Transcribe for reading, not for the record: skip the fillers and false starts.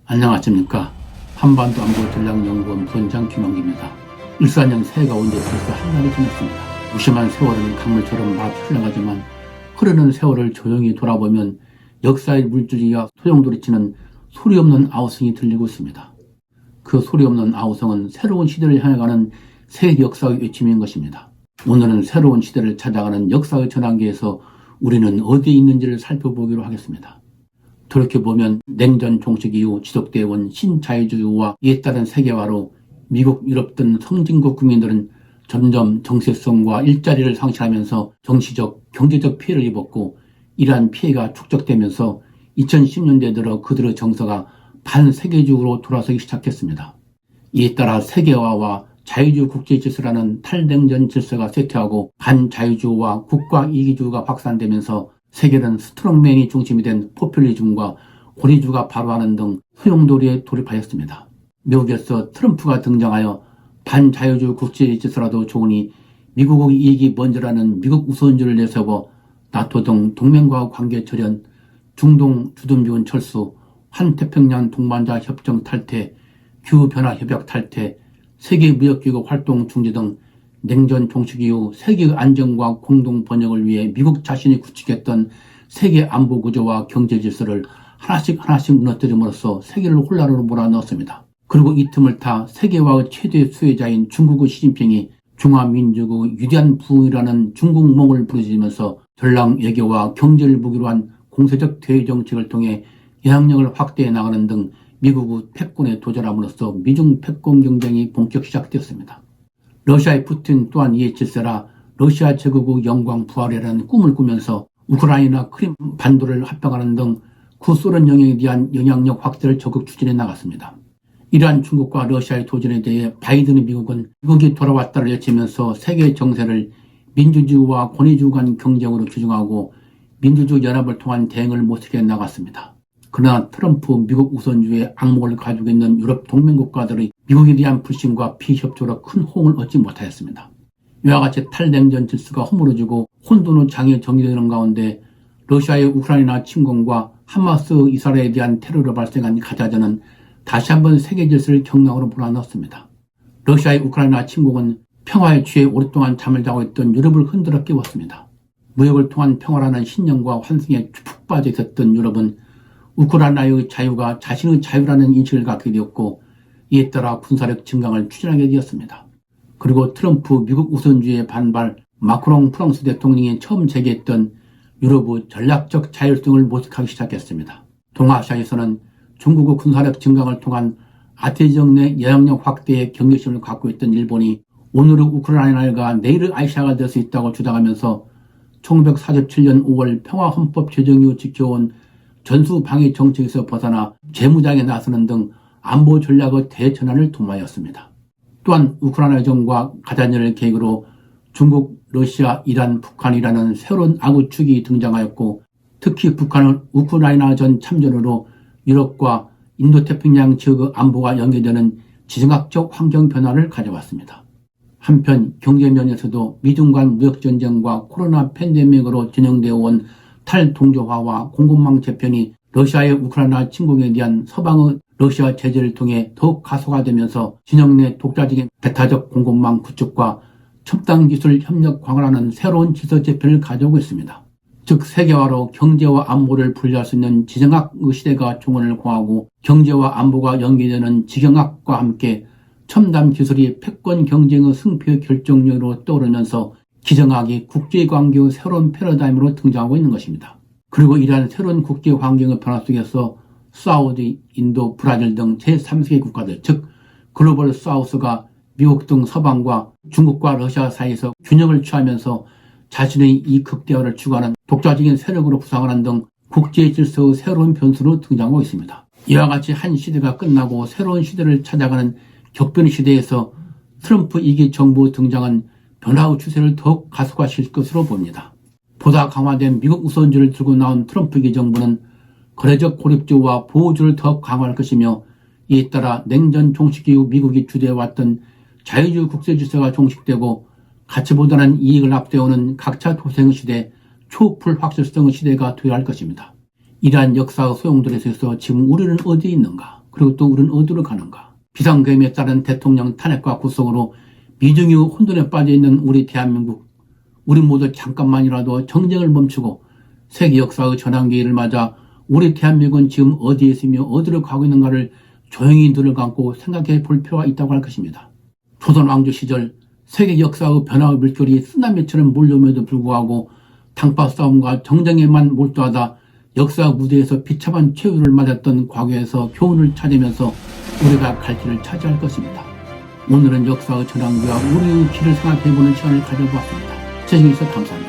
안녕하십니까. 한반도 안보전략연구원 부원장 김영기입니다. 일사년 새해가 온 지 벌써 한 달이 지났습니다. 무심한 세월은 강물처럼 막 흘러가지만 흐르는 세월을 조용히 돌아보면 역사의 물줄기가 소용돌이치는 소리 없는 아우성이 들리고 있습니다. 그 소리 없는 아우성은 새로운 시대를 향해 가는 새 역사의 외침인 것입니다. 오늘은 새로운 시대를 찾아가는 역사의 전환기에서 우리는 어디에 있는지를 살펴보기로 하겠습니다. 돌이켜보면 냉전 종식 이후 지속되어 온 신자유주의와 이에 따른 세계화로 미국, 유럽 등 선진국 국민들은 점점 정체성과 일자리를 상실하면서 정치적, 경제적 피해를 입었고, 이러한 피해가 축적되면서 2010년대 들어 그들의 정서가 반세계적으로 돌아서기 시작했습니다. 이에 따라 세계화와 자유주의 국제 질서라는 탈냉전 질서가 쇠퇴하고 반자유주의와 국가 이기주의가 확산되면서 세계는 스트롱맨이 중심이 된 포퓰리즘과 권위주의가 발호하는 등 소용돌이에 돌입하였습니다. 미국에서 트럼프가 등장하여 반자유주의 국제 질서라도 좋으니 미국의 이익이 먼저라는 미국 우선주의를 내세워 나토 등 동맹과 관계 절연, 중동 주둔비군 철수, 환태평양 동반자 협정 탈퇴, 기후변화 협약 탈퇴, 세계무역기구 활동 중지 등 냉전 종식 이후 세계의 안정과 공동 번영을 위해 미국 자신이 구축했던 세계 안보 구조와 경제 질서를 하나씩 무너뜨림으로써 세계를 혼란으로 몰아넣었습니다. 그리고 이 틈을 타 세계화의 최대 수혜자인 중국의 시진핑이 중화민족의 위대한 부흥이라는 중국몽을 부르짖으면서 전략 외교와 경제를 무기로 한 공세적 대외 정책을 통해 영향력을 확대해 나가는 등 미국의 패권에 도전함으로써 미중 패권 경쟁이 본격 시작되었습니다. 러시아의 푸틴 또한 이에 질세라 러시아 제국의 영광 부활이라는 꿈을 꾸면서 우크라이나 크림 반도를 합병하는 등 구소련 영역에 대한 영향력 확대를 적극 추진해 나갔습니다. 이러한 중국과 러시아의 도전에 대해 바이든 미국은 미국이 돌아왔다를 외치면서 세계 정세를 민주주의와 권위주의 간 경쟁으로 규정하고 민주주의 연합을 통한 대응을 모색해 나갔습니다. 그러나 트럼프 미국 우선주의의 악몽을 가지고 있는 유럽 동맹국가들의 미국에 대한 불신과 비협조로 큰 호응을 얻지 못하였습니다. 이와 같이 탈냉전 질서가 허물어지고 혼돈의 장이 정리되는 가운데 러시아의 우크라이나 침공과 하마스 이스라엘에 대한 테러로 발생한 가자전은 다시 한번 세계 질서를 경랑으로 몰아넣었습니다. 러시아의 우크라이나 침공은 평화에 취해 오랫동안 잠을 자고 있던 유럽을 흔들어 깨웠습니다. 무역을 통한 평화라는 신념과 환승에 푹 빠져 있었던 유럽은 우크라이나의 자유가 자신의 자유라는 인식을 갖게 되었고, 이에 따라 군사력 증강을 추진하게 되었습니다. 그리고 트럼프 미국 우선주의에 반발, 마크롱 프랑스 대통령이 처음 제기했던 유럽의 전략적 자율성을 모색하기 시작했습니다. 동아시아에서는 중국의 군사력 증강을 통한 아태지역 내 영향력 확대에 경계심을 갖고 있던 일본이 오늘의 우크라이나가 내일의 아시아가 될 수 있다고 주장하면서 1947년 5월 평화헌법 제정 이후 지켜온 전수방위 정책에서 벗어나 재무장에 나서는 등 안보 전략의 대전환을 도모하였습니다. 또한 우크라이나 전과 가자전을 계기로 중국, 러시아, 이란, 북한이라는 새로운 악의축이 등장하였고, 특히 북한은 우크라이나 전 참전으로 유럽과 인도태평양 지역의 안보가 연계되는 지정학적 환경 변화를 가져왔습니다. 한편 경제 면에서도 미중 간 무역전쟁과 코로나 팬데믹으로 진행되어 온 탈동조화와 공급망 재편이 러시아의 우크라이나 침공에 대한 서방의 러시아 제재를 통해 더욱 가속화되면서 진영 내 독자적인 배타적 공급망 구축과 첨단기술 협력 강화라는 새로운 질서 재편을 가져오고 있습니다. 즉 세계화로 경제와 안보를 분리할 수 있는 지정학의 시대가 종언을 공하고 경제와 안보가 연계되는 지정학과 함께 첨단 기술이 패권 경쟁의 승패의 결정력으로 떠오르면서 기정학이 국제관계의 새로운 패러다임으로 등장하고 있는 것입니다. 그리고 이러한 새로운 국제환경의 변화 속에서 사우디, 인도, 브라질 등 제3세계 국가들, 즉 글로벌 사우스가 미국 등 서방과 중국과 러시아 사이에서 균형을 취하면서 자신의 이 극대화를 추구하는 독자적인 세력으로 부상하는 등 국제 질서의 새로운 변수로 등장하고 있습니다. 이와 같이 한 시대가 끝나고 새로운 시대를 찾아가는 격변의 시대에서 트럼프 2기 정부 등장은 변화의 추세를 더욱 가속화시킬 것으로 봅니다. 보다 강화된 미국 우선주의를 들고 나온 트럼프 2기 정부는 거래적 고립주의와 보호주의를 더욱 강화할 것이며, 이에 따라 냉전 종식 이후 미국이 주도해왔던 자유주의 국제질서가 종식되고 가치보다는 이익을 앞세우는 각자 도생의 시대, 초불확실성의 시대가 되어야 할 것입니다. 이러한 역사의 소용돌이에서 지금 우리는 어디에 있는가? 그리고 또 우리는 어디로 가는가? 비상계엄에 따른 대통령 탄핵과 구속으로 미중이 혼돈에 빠져있는 우리 대한민국, 우리 모두 잠깐만이라도 정쟁을 멈추고 세계 역사의 전환기를 맞아 우리 대한민국은 지금 어디에 있으며 어디로 가고 있는가를 조용히 눈을 감고 생각해 볼 필요가 있다고 할 것입니다. 조선 왕조 시절 세계 역사의 변화의 물결이 쓰나미처럼 몰려옴에도 불구하고 당파 싸움과 정쟁에만 몰두하다 역사 무대에서 비참한 최후를 맞았던 과거에서 교훈을 찾으면서 우리가 갈 길을 차지할 것입니다. 오늘은 역사의 전환기와 우리의 길을 생각해보는 시간을 가져보았습니다. 시청해주셔서 감사합니다.